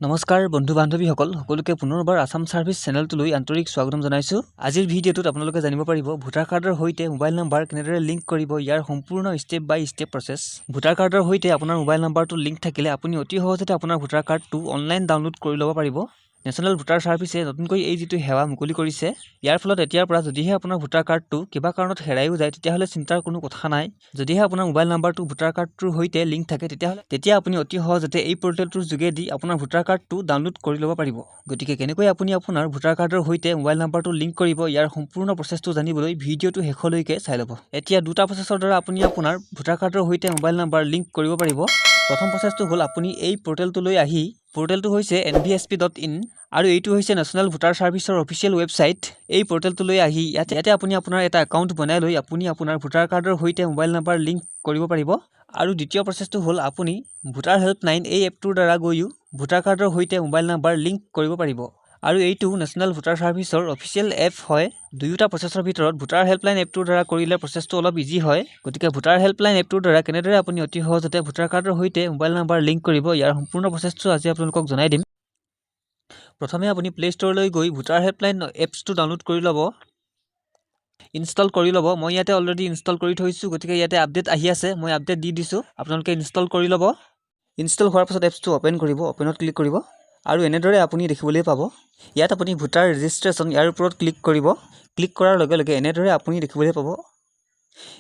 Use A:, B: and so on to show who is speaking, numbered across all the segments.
A: নমস্কাৰ বন্ধু বান্ধৱীসকল সকলোকে পুনৰবাৰ আসাম সাৰ্ভিস চেনেলটোলৈ আন্তৰিক স্বাগতম জনাইছো। আজিৰ ভিডিঅ'টোত আপোনালোকে জানিব পাৰিব ভোটাৰ কাৰ্ডৰ সৈতে মোবাইল নম্বৰ কেনেদৰে লিংক কৰিব ইয়াৰ সম্পূৰ্ণ ষ্টেপ বাই ষ্টেপ প্ৰচেছ। ভোটাৰ কাৰ্ডৰ সৈতে আপোনাৰ মোবাইল নম্বৰটো লিংক থাকিলে আপুনি অতি সহজতে আপোনাৰ ভোটাৰ কাৰ্ডটো অনলাইন ডাউনলোড কৰি ল'ব পাৰিব। নেশ্যনেল ভোটাৰ সাৰ্ভিসে নতুনকৈ এই যিটো সেৱা মুকলি কৰিছে ইয়াৰ ফলত এতিয়াৰ পৰা যদিহে আপোনাৰ ভোটাৰ কাৰ্ডটো কিবা কাৰণত হেৰাইও যায় তেতিয়াহ'লে চিন্তাৰ কোনো কথা নাই। যদিহে আপোনাৰ মোবাইল নম্বৰটো ভোটাৰ কাৰ্ডটোৰ সৈতে লিংক থাকে তেতিয়া আপুনি অতি সহজতে এই পৰ্টেলটোৰ যোগেদি আপোনাৰ ভোটাৰ কাৰ্ডটো ডাউনলোড কৰি ল'ব পাৰিব। গতিকে কেনেকৈ আপুনি আপোনাৰ ভোটাৰ কাৰ্ডৰ সৈতে মোবাইল নম্বৰটো লিংক কৰিব ইয়াৰ সম্পূৰ্ণ প্ৰচেছটো জানিবলৈ ভিডিঅ'টো শেষলৈকে চাই ল'ব। এতিয়া দুটা প্ৰচেছৰ দ্বাৰা আপুনি আপোনাৰ ভোটাৰ কাৰ্ডৰ সৈতে মোবাইল নম্বৰ লিংক কৰিব পাৰিব। প্ৰথম প্ৰচেছটো হ'ল আপুনি এই পৰ্টেলটোলৈ আহি পৰ্টেলটো হৈছে nvsp.in আৰু এইটো হৈছে নেশ্যনেল ভোটাৰ সাৰ্ভিসৰ অফিচিয়েল ৱেবছাইট। এই পৰ্টেলটোলৈ আহি ইয়াতে আপুনি আপোনাৰ এটা একাউণ্ট বনাই লৈ আপুনি আপোনাৰ ভোটাৰ কাৰ্ডৰ সৈতে মোবাইল নম্বৰ লিংক কৰিব পাৰিব। আৰু দ্বিতীয় প্ৰচেছটো হ'ল আপুনি ভোটাৰ হেল্পলাইন এই এপটোৰ দ্বাৰা গৈও ভোটাৰ কাৰ্ডৰ সৈতে মোবাইল নম্বৰ লিংক কৰিব পাৰিব। আৰু এইটো নেশ্যনেল ভোটাৰ সাৰ্ভিসৰ অফিচিয়েল এপ হয়। দুয়োটা প্ৰচেছৰ ভিতৰত ভোটাৰ হেল্পলাইন এপটোৰ দ্বাৰা কৰিলে প্ৰচেছটো অলপ ইজি হয়। গতিকে ভোটাৰ হেল্পলাইন এপটোৰ দ্বাৰা কেনেদৰে আপুনি অতি সহজতে ভোটাৰ কাৰ্ডৰ সৈতে মোবাইল নম্বৰ লিংক কৰিব ইয়াৰ সম্পূৰ্ণ প্ৰচেছটো আজি আপোনালোকক জনাই দিম। প্ৰথমে আপুনি প্লে ষ্ট'ৰলৈ গৈ ভোটাৰ হেল্পলাইন এপছটো ডাউনলোড কৰি ল'ব, ইনষ্টল কৰি ল'ব। মই ইয়াতে অলৰেডি ইনষ্টল কৰি থৈছোঁ, গতিকে ইয়াতে আপডেট আহি আছে, মই আপডেট দি দিছোঁ। আপোনালোকে ইনষ্টল কৰি ল'ব। ইনষ্টল হোৱাৰ পাছত এপছটো অ'পেন কৰিব, অ'পেনত ক্লিক কৰিব আৰু এনেদৰে আপুনি দেখিবলৈ পাব। ইয়াত আপুনি ভোটাৰ ৰেজিষ্ট্ৰেশ্যন ইয়াৰ ওপৰত ক্লিক কৰিব। ক্লিক কৰাৰ লগে লগে এনেদৰে আপুনি দেখিবলৈ পাব।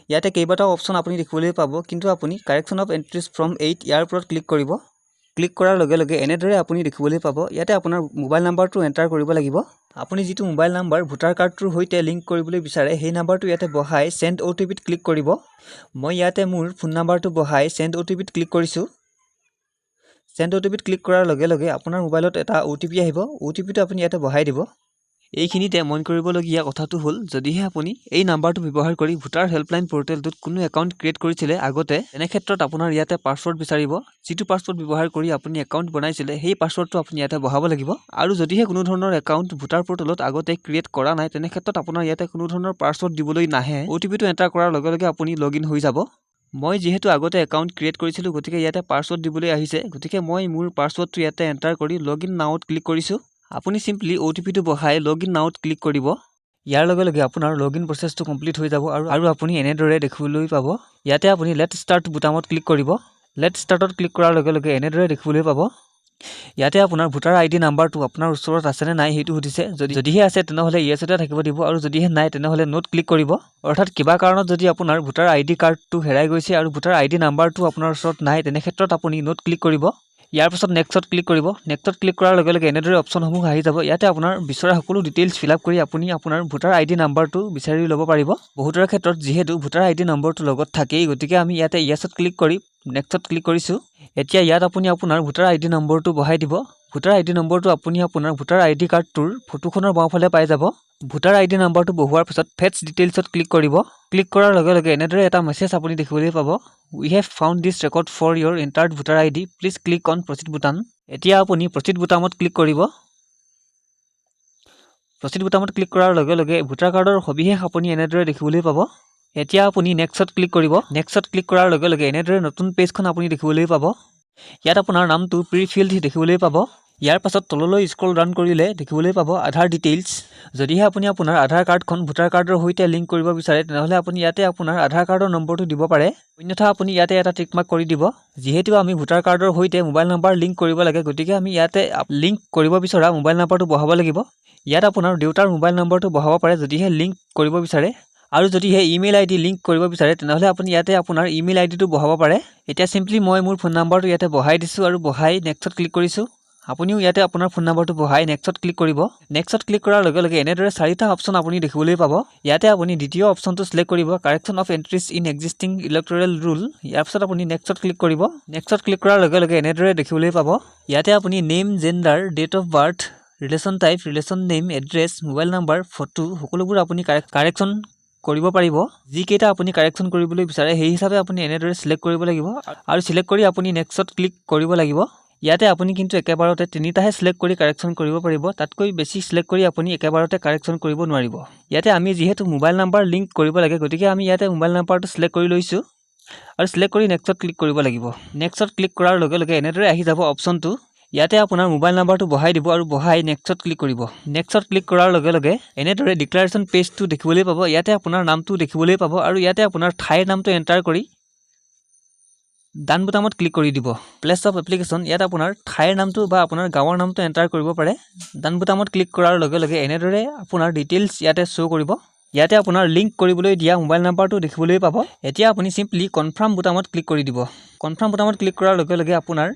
A: ইয়াতে কেইবাটাও অপশ্যন আপুনি দেখিবলৈ পাব, কিন্তু আপুনি কাৰেকশ্যন অফ এণ্ট্ৰিজ ফ্ৰম 8 ইয়াৰ ওপৰত ক্লিক কৰিব। ক্লিক কৰাৰ লগে লগে এনেদৰে আপুনি দেখিবলৈ পাব। ইয়াতে আপোনাৰ মোবাইল নম্বৰটো এণ্টাৰ কৰিব লাগিব। আপুনি যিটো মোবাইল নম্বৰ ভোটাৰ কাৰ্ডটোৰ সৈতে লিংক কৰিবলৈ বিচাৰে সেই নম্বৰটো ইয়াতে বহাই চেণ্ড OTPত ক্লিক কৰিব। মই ইয়াতে মোৰ ফোন নম্বৰটো বহাই চেণ্ড OTPত ক্লিক কৰিছোঁ। চেণ্ড OTPত ক্লিক কৰাৰ লগে লগে আপোনাৰ মোবাইলত এটা OTP আহিব। OTPটো আপুনি ইয়াতে বহাই দিব। এইখিনিতে মন কৰিবলগীয়া কথাটো হ'ল যদিহে আপুনি এই নাম্বাৰটো ব্যৱহাৰ কৰি ভোটাৰ হেল্পলাইন পৰ্টেলটোত কোনো একাউণ্ট ক্ৰিয়েট কৰিছিলে আগতে, তেনে ক্ষেত্ৰত আপোনাৰ ইয়াতে পাছৱৰ্ড বিচাৰিব। যিটো পাছৱৰ্ড ব্যৱহাৰ কৰি আপুনি একাউণ্ট বনাইছিলে সেই পাছৱৰ্ডটো আপুনি ইয়াতে বহাব লাগিব। আৰু যদিহে কোনো ধৰণৰ একাউণ্ট ভোটাৰ পৰ্টেলত আগতে ক্ৰিয়েট কৰা নাই তেনে ক্ষেত্ৰত আপোনাৰ ইয়াতে কোনো ধৰণৰ পাছৱৰ্ড দিবলৈ নাহে। OTPটো এণ্টাৰ কৰাৰ লগে লগে আপুনি লগইন হৈ যাব। মই যিহেতু আগতে একাউণ্ট ক্ৰিয়েট কৰিছিলোঁ গতিকে ইয়াতে পাছৱৰ্ড দিবলৈ আহিছে, গতিকে মই মোৰ পাছৱৰ্ডটো ইয়াতে এণ্টাৰ কৰি লগইন নাওত ক্লিক কৰিছোঁ। আপুনি চিম্পলি OTPটো বহাই লগইন নাওত ক্লিক কৰিব। ইয়াৰ লগে লগে আপোনাৰ লগইন প্ৰচেছটো কমপ্লিট হৈ যাব আৰু আপুনি এনেদৰে দেখিবলৈ পাব। ইয়াতে আপুনি লেট ষ্টাৰ্ট বুটামত ক্লিক কৰিব। লেট ষ্টাৰ্টত ক্লিক কৰাৰ লগে লগে এনেদৰে দেখিবলৈ পাব। ইয়াতে আপোনাৰ ভোটাৰ ID নাম্বাৰটো আপোনাৰ ওচৰত আছেনে নাই সেইটো সুধিছে। যদিহে আছে তেনেহ'লে ইয়েছতে থাকিব দিব আৰু যদিহে নাই তেনেহ'লে নোট ক্লিক কৰিব। অৰ্থাৎ কিবা কাৰণত যদি আপোনাৰ ভোটাৰ ID কাৰ্ডটো হেৰাই গৈছে আৰু ভোটাৰ ID নাম্বাৰটো আপোনাৰ ওচৰত নাই তেনে ক্ষেত্ৰত আপুনি নোট ক্লিক কৰিব। ইয়াৰ পাছত নেক্সটত ক্লিক কৰিব। নেক্সটত ক্লিক কৰাৰ লগে লগে এনেদৰে অপশ্যনসমূহ আহি যাব। ইয়াতে আপোনাৰ বিচৰা সকলো ডিটেইলছ ফিল আপ কৰি আপুনি আপোনাৰ ভোটাৰ ID নাম্বাৰটো বিচাৰি ল'ব পাৰিব। বহুতৰ ক্ষেত্ৰত যিহেতু ভোটাৰ ID নম্বৰটো লগত থাকেই, গতিকে আমি ইয়াতে ইয়েছত ক্লিক কৰি নেক্সটত ক্লিক কৰিছোঁ। এতিয়া ইয়াত আপুনি আপোনাৰ ভোটাৰ ID নম্বৰটো বহাই দিব। ভোটাৰ ID নম্বৰটো আপুনি আপোনাৰ ভোটাৰ ID কাৰ্ডটোৰ ফটোখনৰ বাওঁফালে পাই যাব। ভোটাৰ ID নম্বৰটো বহুৱাৰ পিছত ফেটছ ডিটেইলছত ক্লিক কৰিব। ক্লিক কৰাৰ লগে লগে এনেদৰে এটা মেছেজ আপুনি দেখিবলৈ পাব। We have found this record for your entered voter ID, please click on proceed button. এতিয়া আপুনি প্ৰচিড বুটামত ক্লিক কৰিব। প্ৰচিড বুটামত ক্লিক কৰাৰ লগে লগে ভোটাৰ কাৰ্ডৰ সবিশেষ আপুনি এনেদৰে দেখিবলৈ পাব। এতিয়া আপুনি নেক্সটত ক্লিক কৰিব। নেক্সটত ক্লিক কৰাৰ লগে লগে এনেদৰে নতুন পেজখন আপুনি দেখিবলৈ পাব। ইয়াত আপোনাৰ নামটো প্ৰি-ফিল্ড দেখিবলৈ পাব। ইয়াৰ পাছত তললৈ স্ক্ৰল ডাউন কৰিলে দেখিবলৈ পাব আধাৰ ডিটেইলছ। যদিহে আপুনি আপোনাৰ আধাৰ কাৰ্ডখন ভোটাৰ কাৰ্ডৰ সৈতে লিংক কৰিব বিচাৰে তেনেহ'লে আপুনি ইয়াতে আপোনাৰ আধাৰ কাৰ্ডৰ নম্বৰটো দিব পাৰে। অন্যথা আপুনি ইয়াতে এটা টিক মাৰ্ক কৰি দিব। যিহেতু আমি ভোটাৰ কাৰ্ডৰ সৈতে মোবাইল নম্বৰ লিংক কৰিব লাগে, গতিকে আমি ইয়াতে লিংক কৰিব বিচৰা মোবাইল নম্বৰটো বহাব লাগিব। ইয়াত আপোনাৰ দেউতাৰ মোবাইল নম্বৰটো বহাব পাৰে যদিহে লিংক কৰিব বিচাৰে। আৰু যদিহে ইমেইল ID লিংক কৰিব বিচাৰে তেনেহ'লে আপুনি ইয়াতে আপোনাৰ ইমেইল IDটো বহাব পাৰে। এতিয়া চিম্পলি মই মোৰ ফোন নম্বৰটো ইয়াতে বহাই দিছোঁ আৰু বহাই নেক্সটত ক্লিক কৰিছোঁ। আপুনিও ইয়াতে আপোনাৰ ফোন নম্বৰটো বহাই নেক্সটত ক্লিক কৰিব। নেক্সটত ক্লিক কৰাৰ লগে লগে এনেদৰে 4টা অপশ্যন আপুনি দেখিবলৈ পাব। ইয়াতে আপুনি দ্বিতীয় অপশ্যনটো চিলেক্ট কৰিব, correction of entries in existing electoral roll. ইয়াৰ পিছত আপুনি নেক্সটত ক্লিক কৰিব। নেক্সটত ক্লিক কৰাৰ লগে লগে এনেদৰে দেখিবলৈ পাব। ইয়াতে আপুনি name, gender, date of birth, relation type, relation name, address, mobile number, photo সকলোবোৰ আপুনি কাৰেকশ্যন কৰিব পাৰিব। যিকেইটা আপুনি কাৰেকশ্যন কৰিবলৈ বিচাৰে সেই হিচাপে আপুনি এনেদৰে চিলেক্ট কৰিব লাগিব আৰু চিলেক্ট কৰি আপুনি নেক্সটত ক্লিক কৰিব লাগিব। ইয়াতে আপুনি কিন্তু একেবাৰতে 3টাহে চিলেক্ট কৰি কাৰেকশ্যন কৰিব পাৰিব। তাতকৈ বেছি চিলেক্ট কৰি আপুনি একেবাৰতে কাৰেকশ্যন কৰিব নোৱাৰিব। ইয়াতে আমি যিহেতু মোবাইল নম্বৰ লিংক কৰিব লাগে, গতিকে আমি ইয়াতে মোবাইল নম্বৰটো চিলেক্ট কৰি লৈছোঁ আৰু চিলেক্ট কৰি নেক্সটত ক্লিক কৰিব লাগিব। নেক্সটত ক্লিক কৰাৰ লগে লগে এনেদৰে আহি যাব অপশ্যনটো। ইয়াতে আপোনাৰ মোবাইল নাম্বাৰটো বহাই দিব আৰু বহাই নেক্সটত ক্লিক কৰিব। নেক্সটত ক্লিক কৰাৰ লগে লগে এনেদৰে ডিক্লাৰেশ্যন পেজটো দেখিবলৈ পাব। ইয়াতে আপোনাৰ নামটো দেখিবলৈ পাব আৰু ইয়াতে আপোনাৰ ঠাইৰ নামটো এণ্টাৰ কৰি ডান বুটামত ক্লিক কৰি দিব। প্লেচ অফ এপ্লিকেশ্যন, ইয়াত আপোনাৰ ঠাইৰ নামটো বা আপোনাৰ গাঁৱৰ নামটো এণ্টাৰ কৰিব পাৰে। ডান বুটামত ক্লিক কৰাৰ লগে লগে এনেদৰে আপোনাৰ ডিটেইলছ ইয়াতে শ্ব' কৰিব। ইয়াতে আপোনাৰ লিংক কৰিবলৈ দিয়া মোবাইল নাম্বাৰটো দেখিবলৈ পাব। এতিয়া আপুনি চিম্পলি কনফাৰ্ম বুটামত ক্লিক কৰি দিব। কনফাৰ্ম বুটামত ক্লিক কৰাৰ লগে লগে আপোনাৰ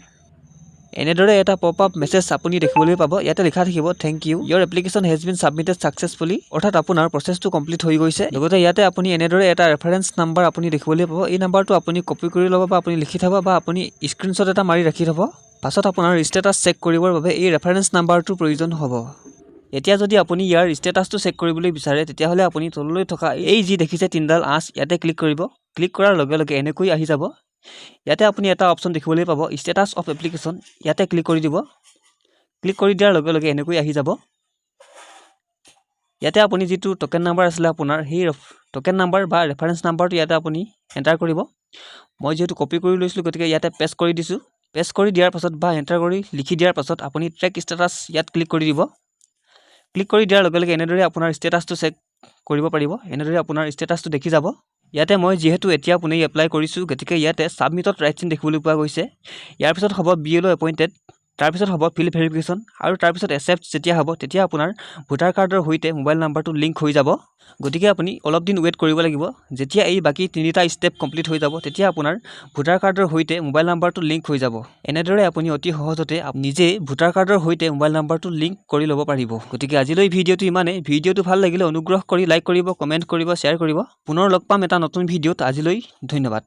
A: এনেদৰে এটা পপ আপ মেছেজ আপুনি দেখিবলৈ পাব। ইয়াতে লিখা থাকিব thank you, your application has been submitted successfully, অৰ্থাৎ আপোনাৰ প্ৰচেছটো কমপ্লিট হৈ গৈছে। লগতে ইয়াতে আপুনি এনেদৰে এটা ৰেফাৰেঞ্চ নাম্বাৰ আপুনি দেখিবলৈ পাব। এই নাম্বাৰটো আপুনি কপি কৰি ল'ব বা আপুনি লিখি থ'ব বা আপুনি স্ক্ৰীনশ্বট এটা মাৰি ৰাখি থ'ব। পাছত আপোনাৰ ষ্টেটাছ চেক কৰিবৰ বাবে এই ৰেফাৰেঞ্চ নাম্বাৰটোৰ প্ৰয়োজন হ'ব। এতিয়া যদি আপুনি ইয়াৰ ষ্টেটাছটো চেক কৰিবলৈ বিচাৰে তেতিয়াহ'লে আপুনি তললৈ থকা এই যি দেখিছে তিনিডাল আঁচ ইয়াতে ক্লিক কৰিব। ক্লিক কৰাৰ লগে লগে এনেকৈ আহি যাব। ইয়াতে আপুনি এটা অপশ্যন দেখিবলৈ পাব ষ্টেটাছ অফ এপ্লিকেশ্যন, ইয়াতে ক্লিক কৰি দিব। ক্লিক কৰি দিয়াৰ লগে লগে এনেকৈ আহি যাব। ইয়াতে আপুনি যিটো টকেন নাম্বাৰ আছিলে আপোনাৰ সেই টকেন নাম্বাৰ বা ৰেফাৰেঞ্চ নাম্বাৰটো ইয়াতে আপুনি এণ্টাৰ কৰিব। মই যিহেতু কপি কৰি লৈছিলোঁ গতিকে ইয়াতে পেষ্ট কৰি দিছোঁ। পেষ্ট কৰি দিয়াৰ পাছত বা এণ্টাৰ কৰি লিখি দিয়াৰ পাছত আপুনি ট্ৰেক ষ্টেটাছ ইয়াত ক্লিক কৰি দিব। ক্লিক কৰি দিয়াৰ লগে লগে এনেদৰে আপোনাৰ ষ্টেটাছটো চেক কৰিব পাৰিব। এনেদৰে আপোনাৰ ষ্টেটাছটো দেখি যাব। ইয়াতে মই যিহেতু এতিয়া আপুনি এপ্লাই কৰিছোঁ গতিকে ইয়াতে ছাবমিটত ৰাইট চিন দেখিবলৈ পোৱা গৈছে। ইয়াৰ পিছত হ'ব BLO এপইণ্টেড, তাৰপিছত হ'ব ফিল্ড ভেৰিফিকেশ্যন আৰু তাৰপিছত একচেপ্ট যেতিয়া হ'ব তেতিয়া আপোনাৰ ভোটাৰ কাৰ্ডৰ সৈতে মোবাইল নাম্বাৰটো লিংক হৈ যাব। গতিকে আপুনি অলপ দিন ৱেইট কৰিব লাগিব। যেতিয়া এই বাকী তিনিটা ষ্টেপ কমপ্লিট হৈ যাব তেতিয়া আপোনাৰ ভোটাৰ কাৰ্ডৰ সৈতে মোবাইল নাম্বাৰটো লিংক হৈ যাব। এনেদৰে আপুনি অতি সহজতে নিজে ভোটাৰ কাৰ্ডৰ সৈতে মোবাইল নাম্বাৰটো লিংক কৰি ল'ব পাৰিব। গতিকে আজিলৈ ভিডিঅ'টো ইমানেই। ভিডিঅ'টো ভাল লাগিলে অনুগ্ৰহ কৰি লাইক কৰিব, কমেণ্ট কৰিব, শ্বেয়াৰ কৰিব। পুনৰ লগ পাম এটা নতুন ভিডিঅ'ত। আজিলৈ ধন্যবাদ।